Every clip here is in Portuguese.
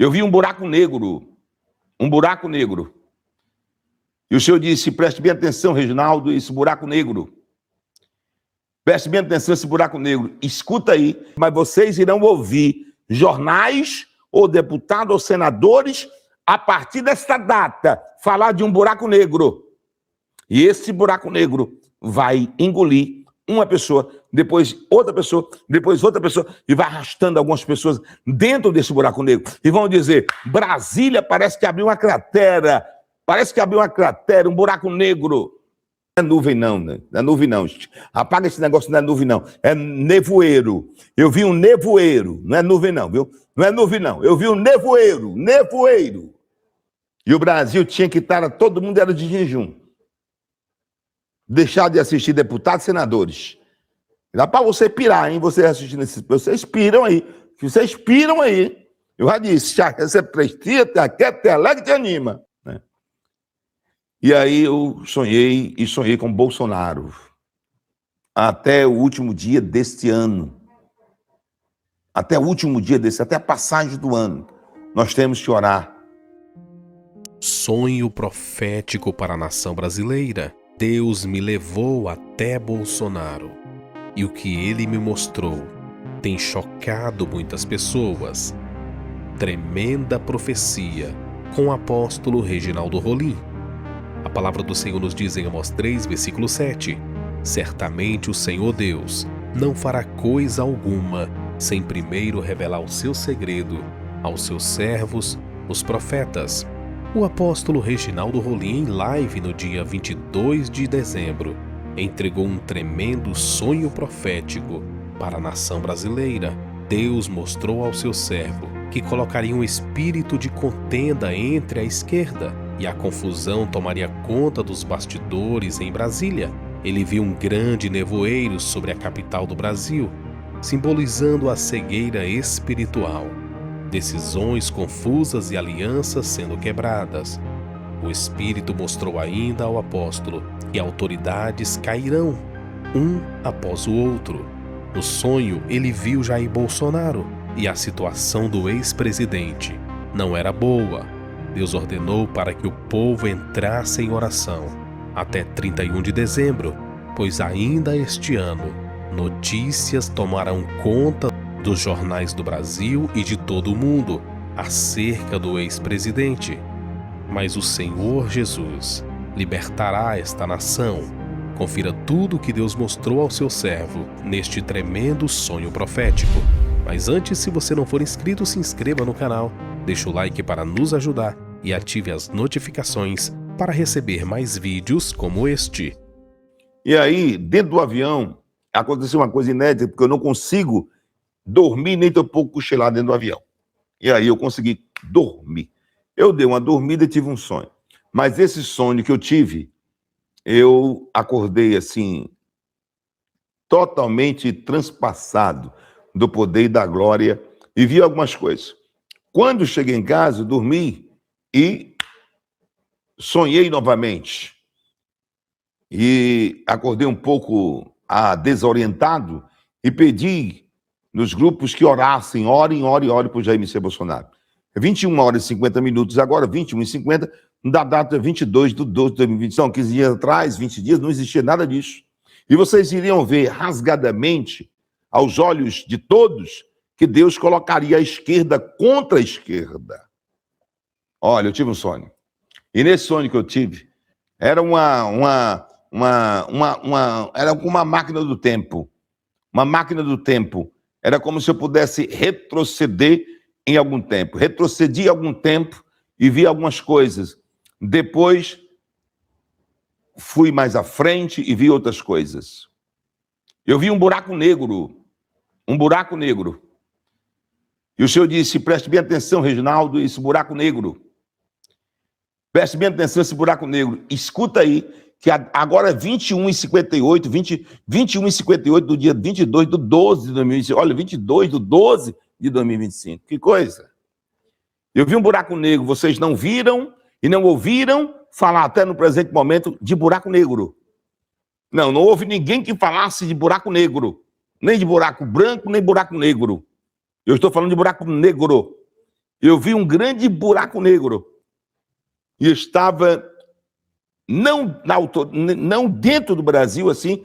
Eu vi um buraco negro. Um buraco negro. E o Senhor disse, preste bem atenção, Reginaldo, esse buraco negro. Preste bem atenção esse buraco negro. Escuta aí, mas vocês irão ouvir jornais, ou deputados, ou senadores, a partir desta data, falar de um buraco negro. E esse buraco negro vai engolir uma pessoa, depois outra pessoa, depois outra pessoa, e vai arrastando algumas pessoas dentro desse buraco negro. E vão dizer, Brasília parece que abriu uma cratera, um buraco negro. Não é nuvem não, né? Não é nuvem não. Apaga esse negócio, não é nuvem não. É nevoeiro. Eu vi um nevoeiro. Não é nuvem não, viu? Não é nuvem não. Eu vi um nevoeiro. Nevoeiro. E o Brasil tinha que estar, todo mundo era de jejum. Deixar de assistir deputados e senadores. Dá para você pirar, hein? Você assistindo esses... Vocês piram aí. Vocês piram aí. Eu já disse, já recebe 3 dias, te aquece, te alegra e te anima. E aí eu sonhei com Bolsonaro. Até o último dia deste ano. Até o último dia até a passagem do ano. Nós temos que orar. Sonho profético para a nação brasileira. Deus me levou até Bolsonaro. E o que ele me mostrou tem chocado muitas pessoas. Tremenda profecia com o apóstolo Reginaldo Rolim. A palavra do Senhor nos diz em Amós 3, versículo 7. Certamente o Senhor Deus não fará coisa alguma sem primeiro revelar o seu segredo aos seus servos, os profetas. O apóstolo Reginaldo Rolim, em live no dia 22 de dezembro, entregou um tremendo sonho profético para a nação brasileira. Deus mostrou ao seu servo que colocaria um espírito de contenda entre a esquerda e a confusão tomaria conta dos bastidores em Brasília. Ele viu um grande nevoeiro sobre a capital do Brasil, simbolizando a cegueira espiritual, decisões confusas e alianças sendo quebradas. O Espírito mostrou ainda ao apóstolo que autoridades cairão, um após o outro. No sonho, ele viu Jair Bolsonaro e a situação do ex-presidente não era boa. Deus ordenou para que o povo entrasse em oração até 31 de dezembro, pois ainda este ano, notícias tomarão conta dos jornais do Brasil e de todo o mundo acerca do ex-presidente. Mas o Senhor Jesus libertará esta nação. Confira tudo o que Deus mostrou ao seu servo neste tremendo sonho profético. Mas antes, se você não for inscrito, se inscreva no canal, deixe o like para nos ajudar e ative as notificações para receber mais vídeos como este. E aí, dentro do avião, aconteceu uma coisa inédita, porque eu não consigo dormir nem tão pouco cochilar dentro do avião. E aí eu consegui dormir. Eu dei uma dormida e tive um sonho. Mas esse sonho que eu tive, eu acordei assim, totalmente transpassado do poder e da glória, e vi algumas coisas. Quando cheguei em casa, dormi e sonhei novamente. E acordei um pouco desorientado e pedi nos grupos que orassem, orem por Jair Messias Bolsonaro. 21 horas e 50 minutos agora, 21h50, da data 22 de 12 de 2020, são 15 dias atrás, 20 dias, não existia nada disso. E vocês iriam ver rasgadamente, aos olhos de todos, que Deus colocaria a esquerda contra a esquerda. Olha, eu tive um sonho. E nesse sonho que eu tive, era uma máquina do tempo. Uma máquina do tempo. Era como se eu pudesse retroceder em algum tempo. Retrocedi algum tempo e vi algumas coisas. Depois, fui mais à frente e vi outras coisas. Eu vi um buraco negro. Um buraco negro. E o Senhor disse, preste bem atenção, Reginaldo, esse buraco negro. Preste bem atenção esse buraco negro. Escuta aí, que agora é 21h58, 21h58 do dia 22 de 12 de 2025. Olha, 22 de 12 de 2025. Que coisa. Eu vi um buraco negro, vocês não viram e não ouviram falar até no presente momento de buraco negro. Não houve ninguém que falasse de buraco negro. Nem de buraco branco, nem buraco negro. Eu estou falando de buraco negro. eu vi um grande buraco negro. E estava não dentro do Brasil, assim,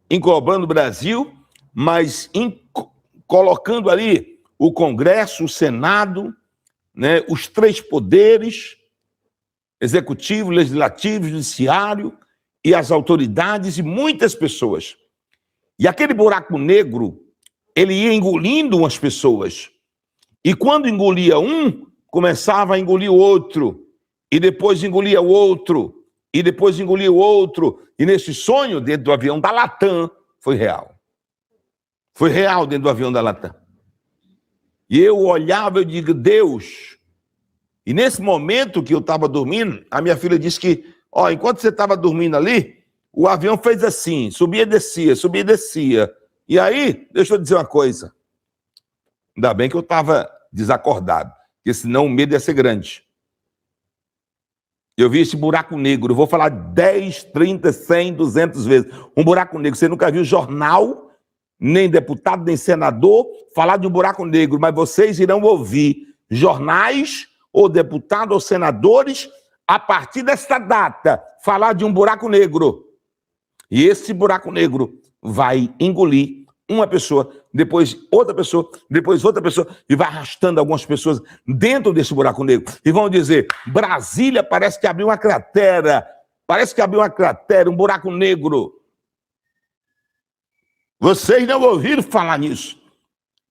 englobando o Brasil, mas colocando ali o Congresso, o Senado, né, os três poderes, executivo, legislativo, judiciário, e as autoridades e muitas pessoas. E aquele buraco negro, ele ia engolindo umas pessoas. E quando engolia um, começava a engolir o outro. E depois engolia o outro. E depois engolia o outro. E nesse sonho, dentro do avião da Latam, foi real. Foi real dentro do avião da Latam. E eu olhava e digo, Deus. E nesse momento que eu estava dormindo, a minha filha disse que, enquanto você estava dormindo ali, o avião fez assim, subia e descia, subia e descia. E aí, deixa eu dizer uma coisa. Ainda bem que eu estava desacordado, porque senão o medo ia ser grande. Eu vi esse buraco negro, eu vou falar 10, 30, 100, 200 vezes. Um buraco negro, você nunca viu jornal, nem deputado, nem senador, falar de um buraco negro, mas vocês irão ouvir jornais, ou deputados, ou senadores, a partir desta data, falar de um buraco negro. E esse buraco negro vai engolir uma pessoa, depois outra pessoa, depois outra pessoa, e vai arrastando algumas pessoas dentro desse buraco negro. E vão dizer, Brasília parece que abriu uma cratera, um buraco negro. Vocês não ouviram falar nisso,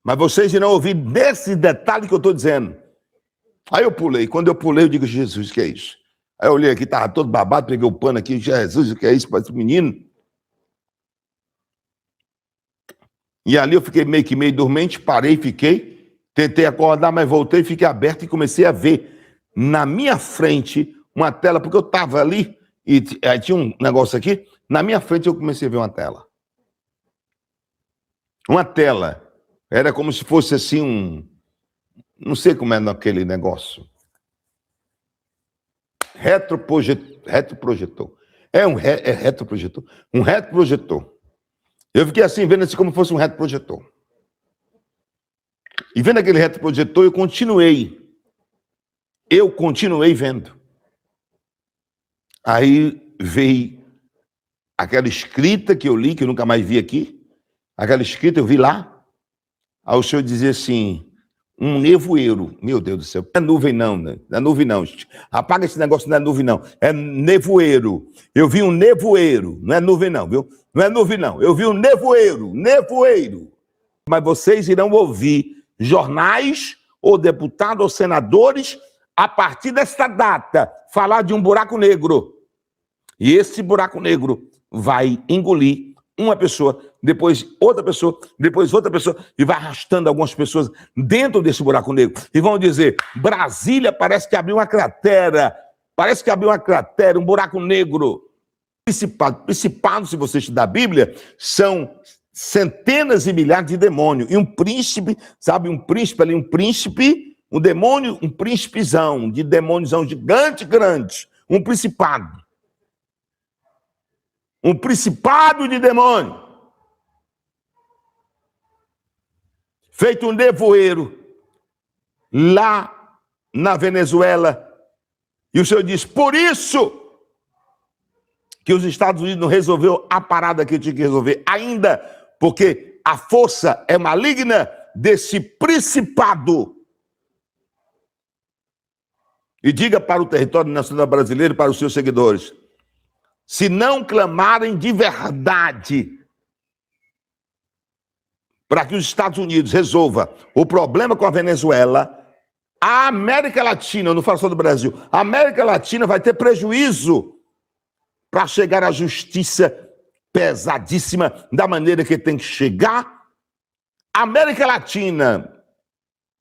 mas vocês irão ouvir desse detalhe que eu estou dizendo. Aí eu pulei, quando eu pulei eu digo, Jesus, o que é isso? Aí eu olhei aqui, estava todo babado, peguei o pano aqui, Jesus, o que é isso para esse menino? E ali eu fiquei meio dormente, parei, fiquei, tentei acordar, mas voltei, fiquei aberto e comecei a ver na minha frente uma tela, porque eu estava ali e tinha um negócio aqui, na minha frente eu comecei a ver uma tela. Uma tela, era como se fosse assim não sei como é naquele negócio. Retroprojetor. É retroprojetor. Um retroprojetor. Eu fiquei assim, vendo assim como fosse um retroprojetor. E vendo aquele retroprojetor, eu continuei vendo. Aí veio aquela escrita que eu li, que eu nunca mais vi aqui. Aquela escrita eu vi lá. Aí o senhor dizia assim, um nevoeiro. Meu Deus do céu, não é nuvem não, né? Não é nuvem não. Apaga esse negócio, não é nuvem não. É nevoeiro. Eu vi um nevoeiro. Não é nuvem não, viu? Não é nuvem não. Eu vi um nevoeiro. Mas vocês irão ouvir jornais, ou deputados, ou senadores, a partir desta data, falar de um buraco negro. E esse buraco negro vai engolir uma pessoa, depois outra pessoa, depois outra pessoa, e vai arrastando algumas pessoas dentro desse buraco negro. E vão dizer, Brasília parece que abriu uma cratera, um buraco negro. Principado, se você estudar a Bíblia, são centenas e milhares de demônios. E um príncipe, sabe, um demônio, um príncipezão, de demôniozão gigante, grande, um principado. Um principado de demônio. Feito um nevoeiro lá na Venezuela. E o Senhor diz, por isso que os Estados Unidos não resolveu a parada que tinha que resolver ainda, porque a força é maligna desse principado. E diga para o território nacional brasileiro, para os seus seguidores, se não clamarem de verdade para que os Estados Unidos resolva o problema com a Venezuela, a América Latina, eu não falo só do Brasil, a América Latina vai ter prejuízo para chegar à justiça pesadíssima da maneira que tem que chegar. América Latina,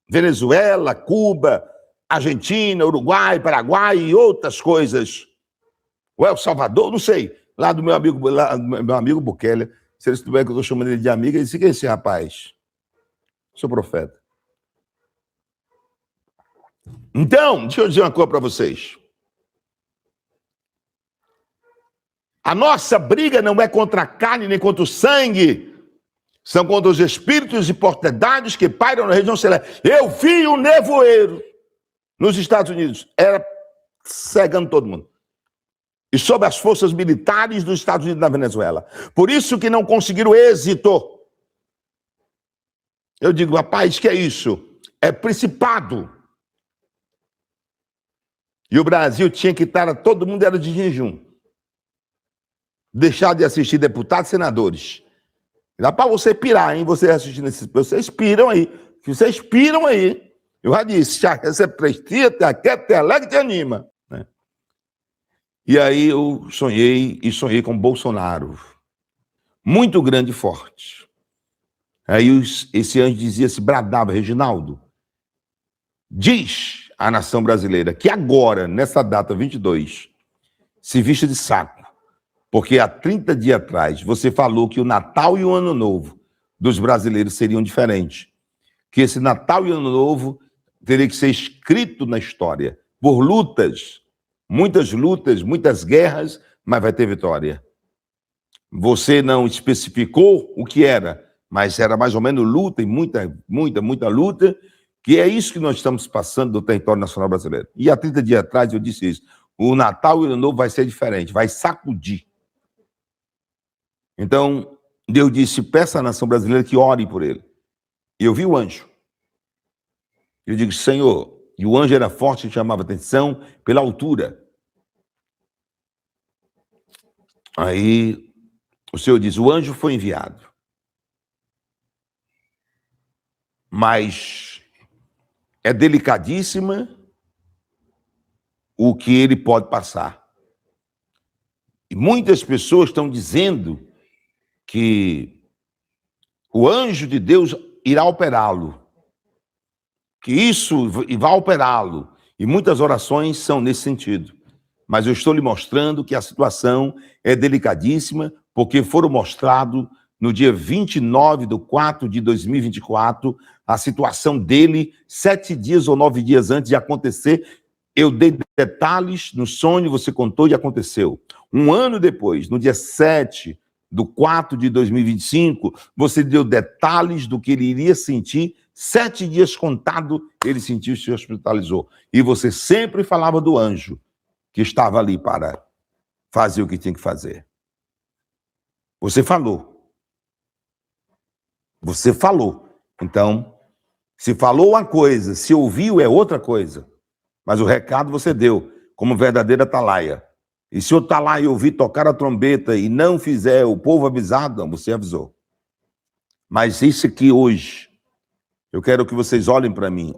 Venezuela, Cuba, Argentina, Uruguai, Paraguai e outras coisas. O El Salvador, não sei, lá do meu amigo Bukele, se ele souber que eu estou chamando ele de amigo, ele disse, quem é esse rapaz? Sou profeta. Então, deixa eu dizer uma coisa para vocês. A nossa briga não é contra a carne nem contra o sangue, são contra os espíritos e potestades que pairam na região celeste. Eu vi um nevoeiro. nos Estados Unidos, era cegando todo mundo. E sobre as forças militares dos Estados Unidos na Venezuela. Por isso que não conseguiram êxito. Eu digo, rapaz, que é isso? É principado. E o Brasil tinha que estar, todo mundo era de jejum. Deixar de assistir deputados e senadores. Dá para você pirar, hein? Você assistindo esses... Vocês piram aí. Vocês piram aí. Eu já disse, já recebe 3 dias, te alegra e te anima. Né? E aí eu sonhei com Bolsonaro. Muito grande e forte. Aí esse anjo dizia-se, bradava, Reginaldo, diz à nação brasileira que agora, nessa data 22, se vista de saco, porque há 30 dias atrás você falou que o Natal e o Ano Novo dos brasileiros seriam diferentes, que esse Natal e Ano Novo teria que ser escrito na história, por lutas, muitas guerras, mas vai ter vitória. Você não especificou o que era, mas era mais ou menos luta e muita luta, que é isso que nós estamos passando do território nacional brasileiro. E há 30 dias atrás eu disse isso. O Natal e o Ano Novo vai ser diferente, vai sacudir. Então, Deus disse, peça à nação brasileira que ore por ele. E eu vi o anjo. Eu digo, Senhor, e o anjo era forte e chamava atenção pela altura. Aí o Senhor diz, o anjo foi enviado. Mas é delicadíssima o que ele pode passar. E muitas pessoas estão dizendo que o anjo de Deus irá operá-lo. Que isso vai operá-lo. E muitas orações são nesse sentido. Mas eu estou lhe mostrando que a situação é delicadíssima, porque foram mostrados no dia 29/4/2024, a situação dele, 7 dias ou 9 dias antes de acontecer. Eu dei detalhes no sonho, você contou e aconteceu. Um ano depois, no dia 7/4/2025, você deu detalhes do que ele iria sentir. 7 dias contado, ele sentiu e se hospitalizou. E você sempre falava do anjo que estava ali para fazer o que tinha que fazer. Você falou. Você falou. Então, se falou uma coisa, se ouviu é outra coisa. Mas o recado você deu, como verdadeira atalaia. E se o atalaia ouvir tocar a trombeta e não fizer o povo avisado, não, você avisou. Mas isso aqui hoje, eu quero que vocês olhem para mim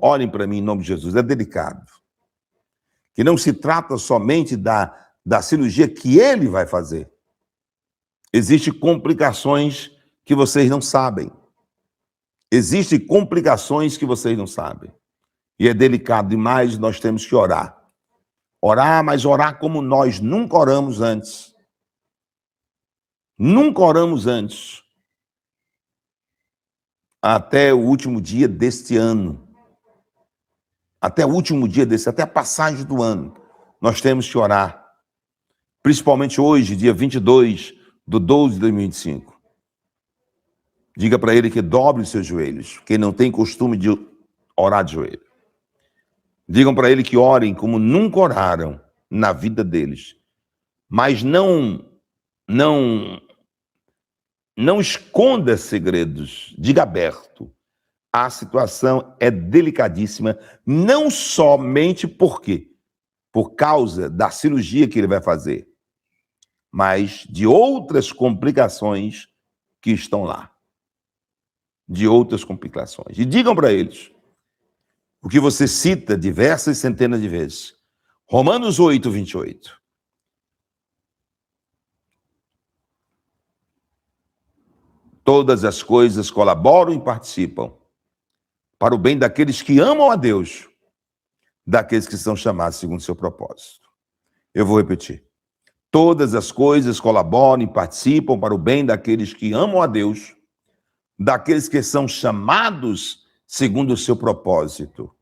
em nome de Jesus, é delicado. Que não se trata somente da cirurgia que ele vai fazer. Existem complicações que vocês não sabem. Existem complicações que vocês não sabem. E é delicado demais, nós temos que orar. Orar, mas orar como nós nunca oramos antes. Nunca oramos antes. Até o último dia deste ano. Até o último dia até a passagem do ano. Nós temos que orar. Principalmente hoje, dia 22/12/2025. Diga para ele que dobre os seus joelhos. Quem não tem costume de orar de joelho. Digam para ele que orem como nunca oraram na vida deles. Mas não esconda segredos. Diga aberto. A situação é delicadíssima, não somente por causa da cirurgia que ele vai fazer, mas de outras complicações que estão lá. De outras complicações. E digam para eles o que você cita diversas centenas de vezes. Romanos 8:28. Todas as coisas colaboram e participam para o bem daqueles que amam a Deus, daqueles que são chamados segundo o seu propósito. Eu vou repetir. Todas as coisas colaboram e participam para o bem daqueles que amam a Deus, daqueles que são chamados segundo o seu propósito.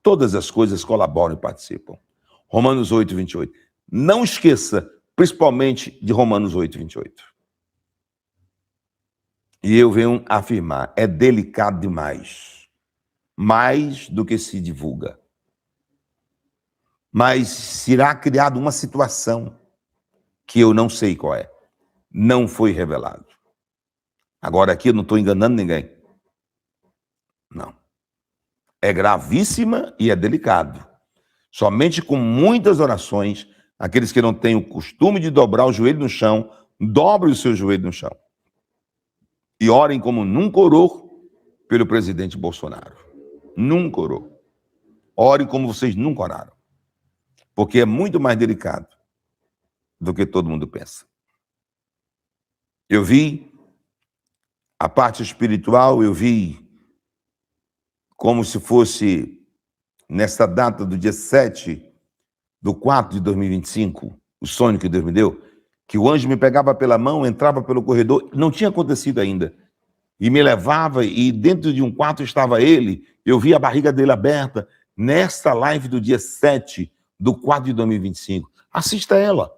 Todas as coisas colaboram e participam. Romanos 8:28. Não esqueça, principalmente, de Romanos 8:28. E eu venho afirmar, é delicado demais. mais do que se divulga. Mas será criada uma situação que eu não sei qual é. Não foi revelado. Agora aqui eu não estou enganando ninguém. Não. É gravíssima e é delicado. Somente com muitas orações, aqueles que não têm o costume de dobrar o joelho no chão, dobrem o seu joelho no chão. E orem como nunca orou pelo presidente Bolsonaro. Nunca orou. Orem como vocês nunca oraram. Porque é muito mais delicado do que todo mundo pensa. Eu vi a parte espiritual, eu vi como se fosse nessa data do dia 7/4/2025, o sonho que Deus me deu, que o anjo me pegava pela mão, entrava pelo corredor, não tinha acontecido ainda, e me levava, e dentro de um quarto estava ele, eu vi a barriga dele aberta, nesta live do dia 7/4/2025. Assista ela.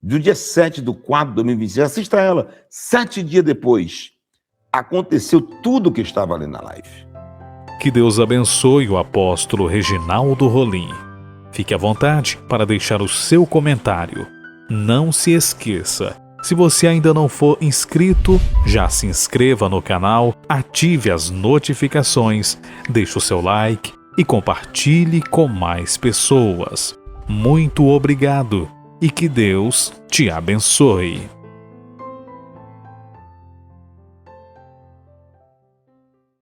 Do dia 7/4/2025, assista ela. 7 dias depois, aconteceu tudo o que estava ali na live. Que Deus abençoe o apóstolo Reginaldo Rolim. Fique à vontade para deixar o seu comentário. Não se esqueça, se você ainda não for inscrito, já se inscreva no canal, ative as notificações, deixe o seu like e compartilhe com mais pessoas. Muito obrigado e que Deus te abençoe.